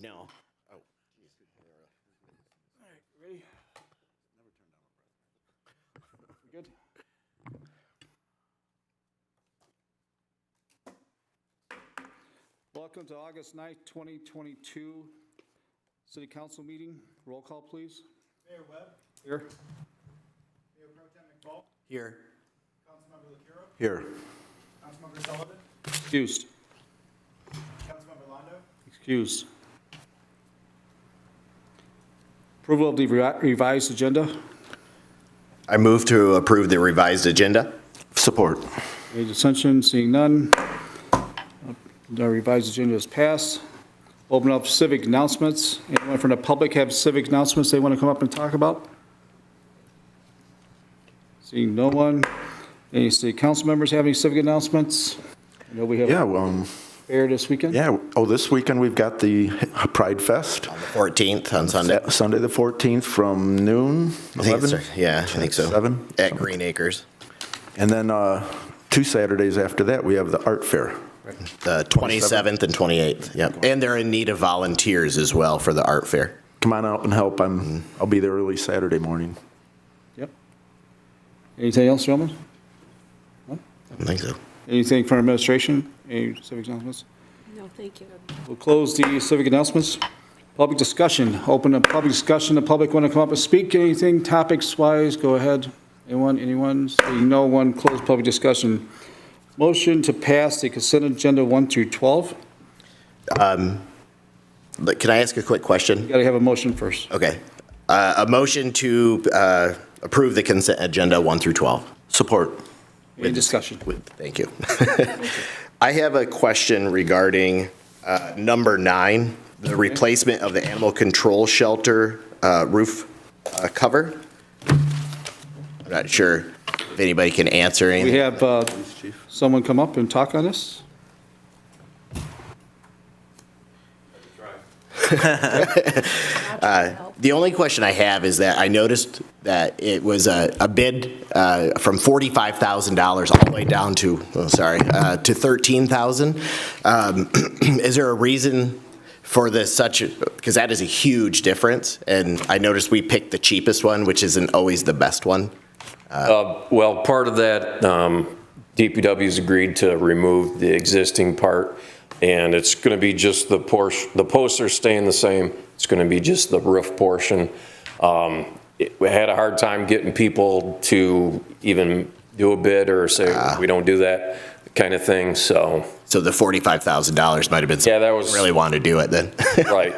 No. Oh, geez. All right, ready? We good? Welcome to August 9th, 2022 City Council meeting. Roll call, please. Mayor Webb, Here. Mayor Pro Tem McFall, Here. Councilmember LaCuro, Here. Councilmember Sullivan, Excused. Councilmember Londo, Excused. Approval of the revised agenda. I move to approve the revised agenda. Support. Any dissension? Seeing none. The revised agenda is passed. Open up civic announcements. Anyone from the public have civic announcements they want to come up and talk about? Seeing no one. Any city council members have any civic announcements? I know we have Yeah, fair this weekend. yeah. Oh, this weekend we've got the Pride Fest. On the 14th on Sunday. Sunday the 14th from noon, I think 11? so. Yeah, I think so. 7? At Green Acres. And then 2 Saturdays after that, we have the art fair. The 27th and 28th. Yep. And they're in need of volunteers as well for the art fair. Come on out and help. I'll be there early Saturday morning. Yep. Anything else, gentlemen? I don't think so. Anything from administration? Any civic announcements? No, thank you. We'll close the civic announcements. Public discussion. Open up public discussion. The public want to come up and speak. Anything topics-wise? Go ahead. Anyone? Seeing no one, close public discussion. Motion to pass the consent agenda 1 through 12. But can I ask a quick question? Got to have a motion first. Okay. A motion to approve the consent agenda 1 through 12. Support. Any discussion? Thank you. I have a question regarding number 9, the replacement of the animal control shelter roof cover. I'm not sure if anybody can answer We anything. have someone come up and talk on this. The only question I have is that I noticed that it was a bid from $45,000 all the way down to, to $13,000. Is there a reason for this because that is a huge difference, and I noticed we picked the cheapest one, which isn't always the best one. Well, part of that, DPW's agreed to remove the existing part, and it's going to be just the portion, the posts are staying the same. It's going to be just the roof portion. We had a hard time getting people to even do a bid or say, we don't do that kind of thing, so. So the $45,000 might have been Yeah, that was- really want to do it then. Right.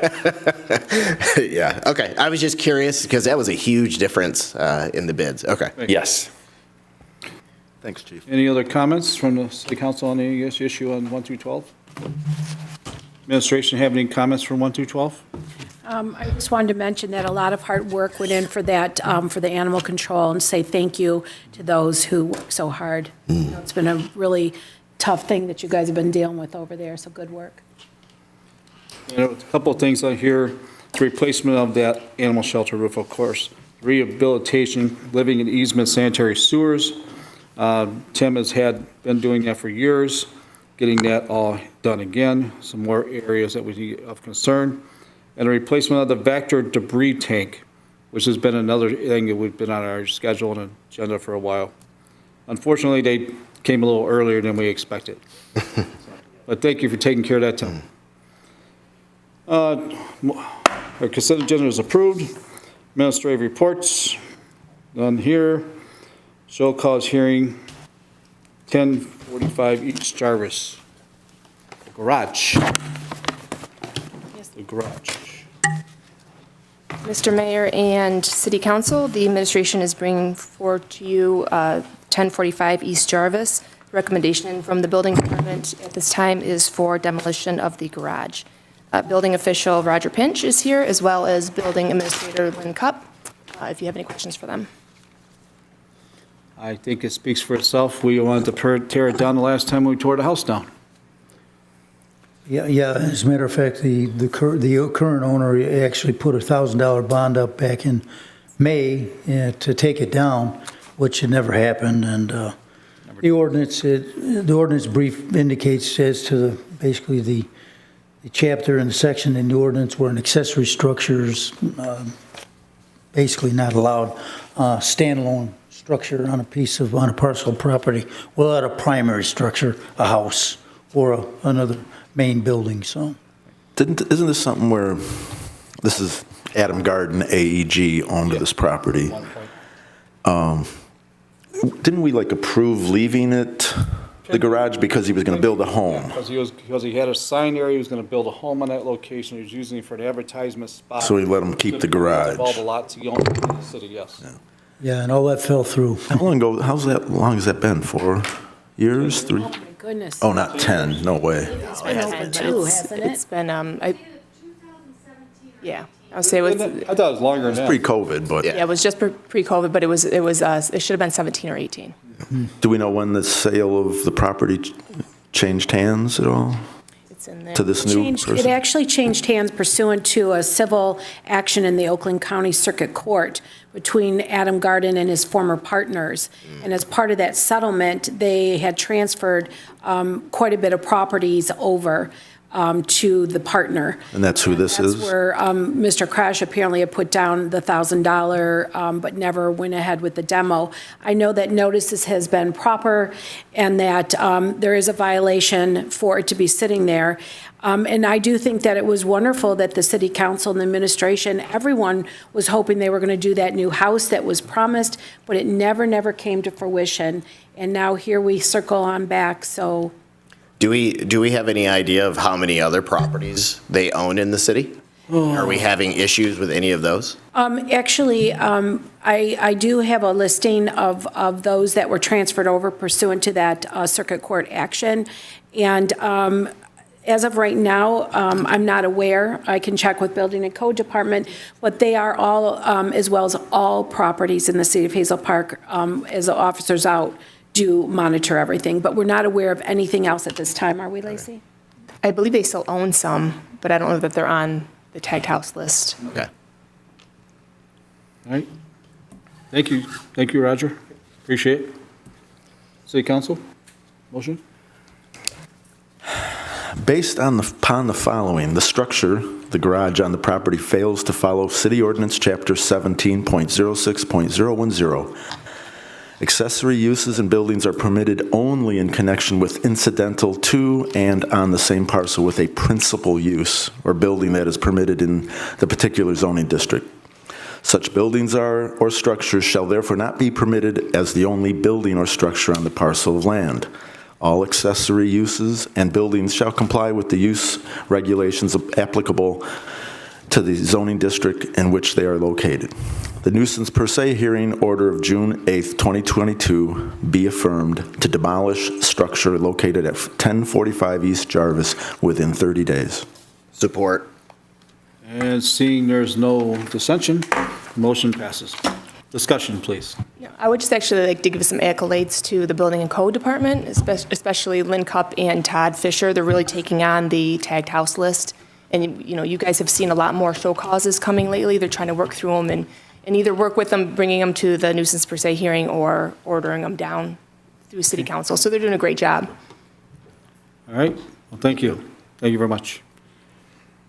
Yeah, okay. I was just curious because that was a huge difference in the bids. Okay. Yes. Thanks, Chief. Any other comments from the city council on the issue on 1 through 12? Administration have any comments from 1 through 12? I just wanted to mention that a lot of hard work went in for that, for the animal control, and say thank you to those who work so hard. You know, it's been a really tough thing that you guys have been dealing with over there, so good work. You know, a couple of things on here, the replacement of that animal shelter roof, of course, rehabilitation, living in easement sanitary sewers. Tim has been doing that for years, getting that all done again, some more areas that we need of concern. And a replacement of the vector debris tank, which has been another thing that we've been on our schedule and agenda for a while. Unfortunately, they came a little earlier than we expected. But thank you for taking care of that, Tim. Our consent agenda is approved. Administrative reports, none here. Show cause hearing, 10:45 East Jarvis. Garage. The garage. Mr. Mayor and City Council, the administration is bringing forward to you 1045 East Jarvis. Recommendation from the building department at this time is for demolition of the garage. Building official Roger Pinch is here, as well as building administrator Lynn Cupp, if you have any questions for them. I think it speaks for itself. We wanted to tear it down the last time we tore the house down. Yeah. As a matter of fact, the current owner actually put a $1,000 bond up back in May to take it down, which had never happened. And the ordinance brief indicates as to basically the chapter and the section in the ordinance where an accessory structure's basically not allowed, standalone structure on a parcel of property without a primary structure, a house, or another main building, so. Isn't this something where, this is Adam Garden, AEG, owned this property? Didn't we like approve leaving it, the garage, because he was going to build a home? Because he had a sign area, he was gonna build a home on that location, he was using it for an advertisement spot. So he let him keep the garage. Of all the lots he owned in the city, yes. Yeah, and all that fell through. How long ago, long has that been? 4 years? 3? Oh, my goodness. Oh, not 10, no way. It's been over two, hasn't it? It's been, yeah, I would say it was, I thought it was longer than that. Pre-COVID, but yeah, it was just pre-COVID, but it should have been 17 or 18. do we know when the sale of the property changed hands at all It's in there. to this new It person? actually changed hands pursuant to a civil action in the Oakland County Circuit Court between Adam Garden and his former partners. And as part of that settlement, they had transferred quite a bit of properties over to the partner. And that's who this is? That's where Mr. Crash apparently had put down the $1,000, but never went ahead with the demo. I know that notices has been proper and that there is a violation for it to be sitting there. And I do think that it was wonderful that the city council and the administration, everyone was hoping they were going to do that new house that was promised, but it never came to fruition. And now here we circle on back, so. Do we have any idea of how many other properties they own in the city? Are we having issues with any of those? Actually, I do have a listing of those that were transferred over pursuant to that circuit court action. And as of right now, I'm not aware. I can check with Building and Code Department, but they are all, as well as all properties in the city of Hazel Park, as the officers out, do monitor everything. But we're not aware of anything else at this time, are we, Lacey? I believe they still own some, but I don't know that they're on the tagged house list. Okay. All right. Thank you, Roger. Appreciate it. City Council, motion? Based upon the following, the structure, the garage on the property fails to follow City Ordinance Chapter 17.06.010. Accessory uses and buildings are permitted only in connection with incidental to and on the same parcel with a principal use or building that is permitted in the particular zoning district. Such buildings or structures shall therefore not be permitted as the only building or structure on the parcel of land. All accessory uses and buildings shall comply with the use regulations applicable to the zoning district in which they are located. The nuisance per se hearing order of June 8th, 2022 be affirmed to demolish structure located at 1045 East Jarvis within 30 days. Support. And seeing there's no dissension, motion passes. Discussion, please. Yeah, I would just actually like to give some accolades to the Building and Code Department, especially Lynn Cupp and Todd Fisher. They're really taking on the tagged house list. And, you know, you guys have seen a lot more show causes coming lately. They're trying to work through them and either work with them, bringing them to the nuisance per se hearing or ordering them down through city council. So they're doing a great job. All right, well, thank you. Thank you very much.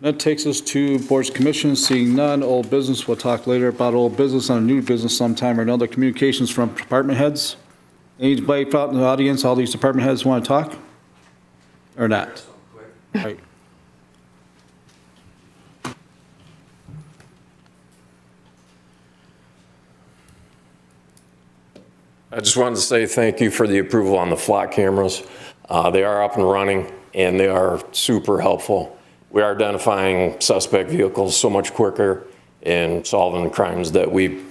That takes us to boards and commissions. Seeing none, old business, we'll talk later about old business on a new business sometime or another. Communications from department heads. Anybody out in the audience, all these department heads want to talk? Or not? All right. I just wanted to say thank you for the approval on the flock cameras. They are up and running, and they are super helpful. We are identifying suspect vehicles so much quicker and solving crimes that we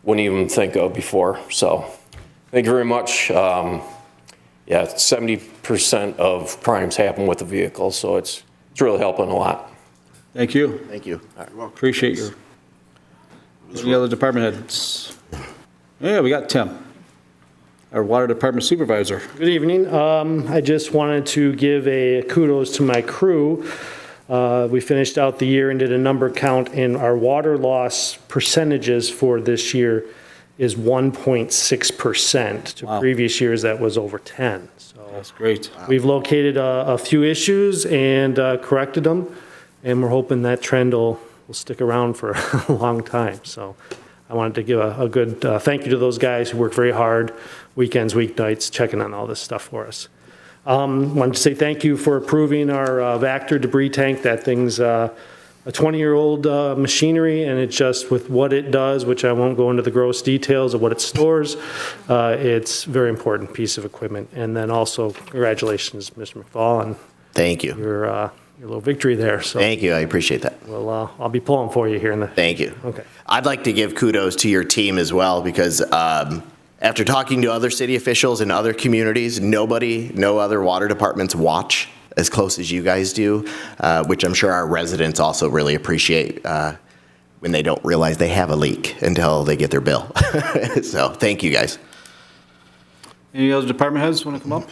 wouldn't even think of before. So thank you very much. Yeah, 70% of crimes happen with the vehicle, so it's really helping a lot. Thank you. Thank you. Appreciate your. Any other department heads? Yeah, we got Tim, our water department supervisor. Good evening. I just wanted to give a kudos to my crew. We finished out the year and did a number count in our water loss percentages for this year. is 1.6%. To Wow. previous years, that was over 10. So That's great. we've located a few issues and corrected them, and we're hoping that trend will stick around for a long time. So I wanted to give a good thank you to those guys who work very hard, weekends, weeknights, checking on all this stuff for us. Wanted to say thank you for approving our Vector debris tank. That thing's a 20-year-old machinery, and it just, with what it does, which I won't go into the gross details of what it stores, it's a very important piece of equipment. And then also, congratulations, Mr. McFall, on Thank you. your little victory there. So Thank you. I appreciate that. well, I'll be pulling for you here in the. Thank you. Okay. I'd like to give kudos to your team as well, because after talking to other city officials in other communities, no other water departments watch as close as you guys do, which I'm sure our residents also really appreciate when they don't realize they have a leak until they get their bill. So thank you, guys. Any other department heads want to come up?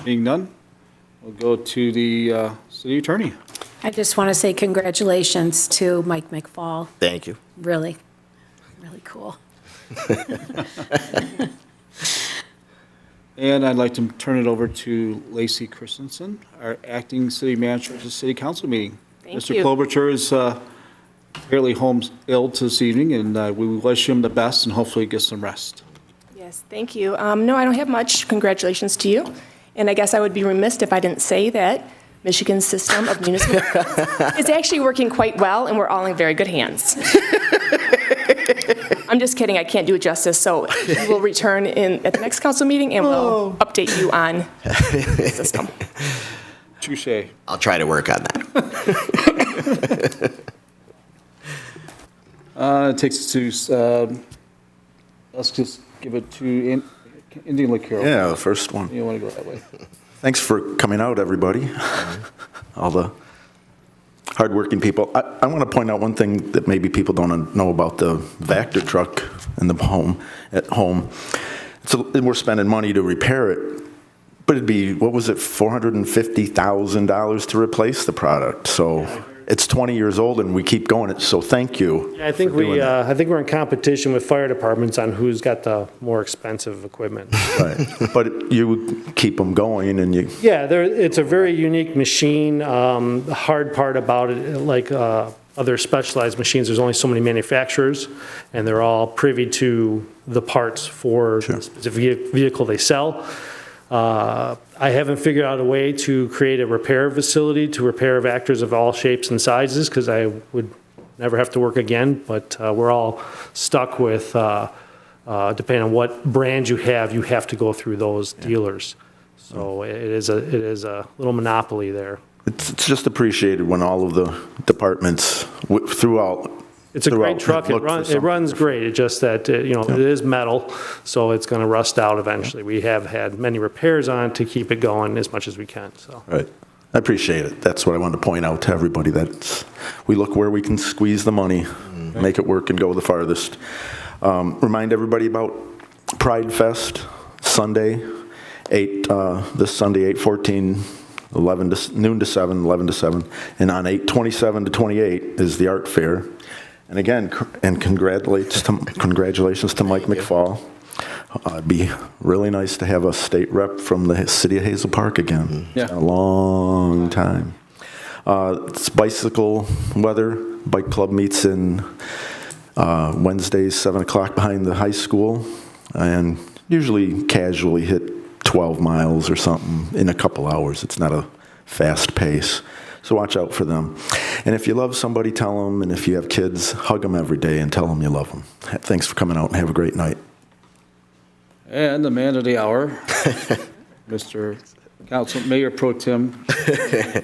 Being none, we'll go to the city attorney. I just want to say congratulations to Mike McFall. Thank you. Really, really cool. And I'd like to turn it over to Lacey Christensen, our acting city manager at the city council meeting. Thank Mr. you. Klobuchar is apparently home ill this evening, and we wish him the best and hopefully get some rest. Yes, thank you. No, I don't have much. Congratulations to you. And I guess I would be remiss if I didn't say that Michigan's system of municipal is actually working quite well, and we're all in very good hands. I'm just kidding. I can't do it justice. So we will return at the next council meeting, and we'll update you on the system. Touche. I'll try to work on that. It takes us to, let's just give it to Indian Liqueur. Yeah, the first one. You want to go that way? Thanks for coming out, everybody. All the hardworking people. I want to point out one thing that maybe people don't know about the Vector truck in the home, at home. We're spending money to repair it, but it'd be, what was it, $450,000 to replace the product. So it's 20 years old and we keep going. So thank you. I think for doing that. I think we're in competition with fire departments on who's got the more expensive equipment. Right. But you keep them going and you. Yeah, it's a very unique machine. The hard part about it, like other specialized machines, there's only so many manufacturers, and they're all privy to the parts for the specific vehicle they sell. I haven't figured out a way to create a repair facility to repair Vectors of all shapes and sizes, because I would never have to work again, but we're all stuck with, depending on what brand you have to go through those dealers. So it is a little monopoly there. It's just appreciated when all of the departments throughout. It's a great truck. It runs great. It's just that, it is metal, so it's going to rust out eventually. We have had many repairs on it to keep it going as much as we can, so. Right. I appreciate it. That's what I wanted to point out to everybody, that we look where we can squeeze the money, make it work and go the farthest. Remind everybody about Pride Fest, Sunday, this Sunday, 8/14, 11 noon to 7, 11 to 7. And on 8/27 to 28 is the art fair. And again, congratulations to Mike McFall. It'd be really nice to have a state rep from the city of Hazel Park again. Yeah. It's been a long time. It's bicycle weather. Bike club meets in Wednesdays, 7 o'clock behind the high school, and usually casually hit 12 miles or something in a couple hours. It's not a fast pace. So watch out for them. And if you love somebody, tell them. And if you have kids, hug them every day and tell them you love them. Thanks for coming out and have a great night. And the man of the hour, Mr. Mayor Pro Tem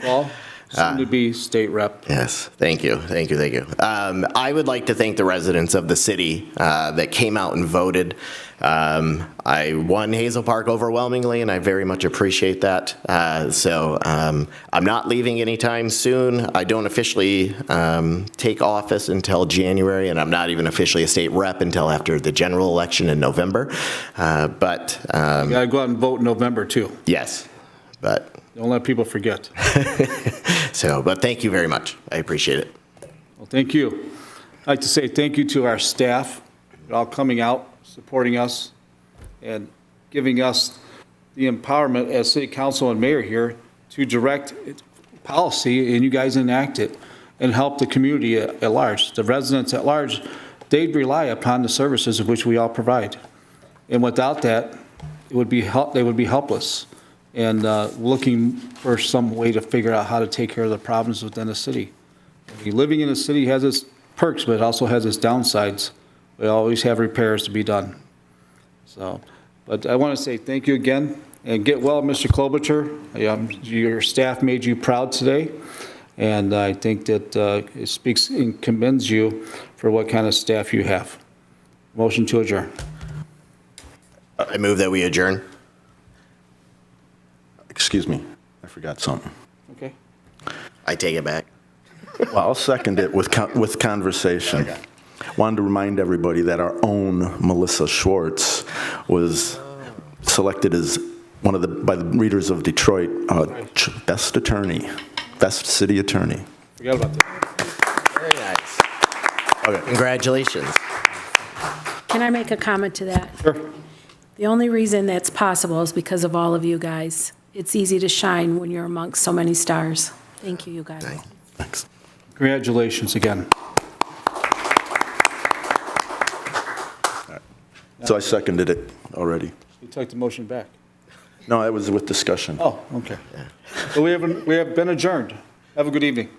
Paul, soon to be state rep. Yes, thank you. I would like to thank the residents of the city that came out and voted. I won Hazel Park overwhelmingly, and I very much appreciate that. So I'm not leaving anytime soon. I don't officially take office until January, and I'm not even officially a state rep until after the general election in November. But You gotta go out and vote in November, too. yes, but Don't let people forget. but thank you very much. I appreciate it. Well, thank you. I'd like to say thank you to our staff They're all coming out, supporting us, and giving us the empowerment as city council and mayor here to direct policy, and you guys enact it and help the community at large. The residents at large, they rely upon the services of which we all provide. And without that, they would be helpless and looking for some way to figure out how to take care of the problems within the city. Living in a city has its perks, but it also has its downsides. We always have repairs to be done. So, but I want to say thank you again, and get well, Mr. Klobuchar. Your staff made you proud today, and I think that it speaks and commends you for what kind of staff you have. Motion to adjourn. I move that we adjourn. Excuse me, I forgot something. Okay? I take it back. Well, I'll second it with conversation. Okay. Wanted to remind everybody that our own Melissa Schwartz was selected as one of by the readers of Detroit, best attorney, best city attorney. Forgot about that. Very nice. Okay. Congratulations. Can I make a comment to that? Sure. The only reason that's possible is because of all of you guys. It's easy to shine when you're amongst so many stars. Thank you, you guys. Thanks. Congratulations again. So I seconded it already. You took the motion back. No, that was with discussion. Oh, okay. So we have been adjourned. Have a good evening.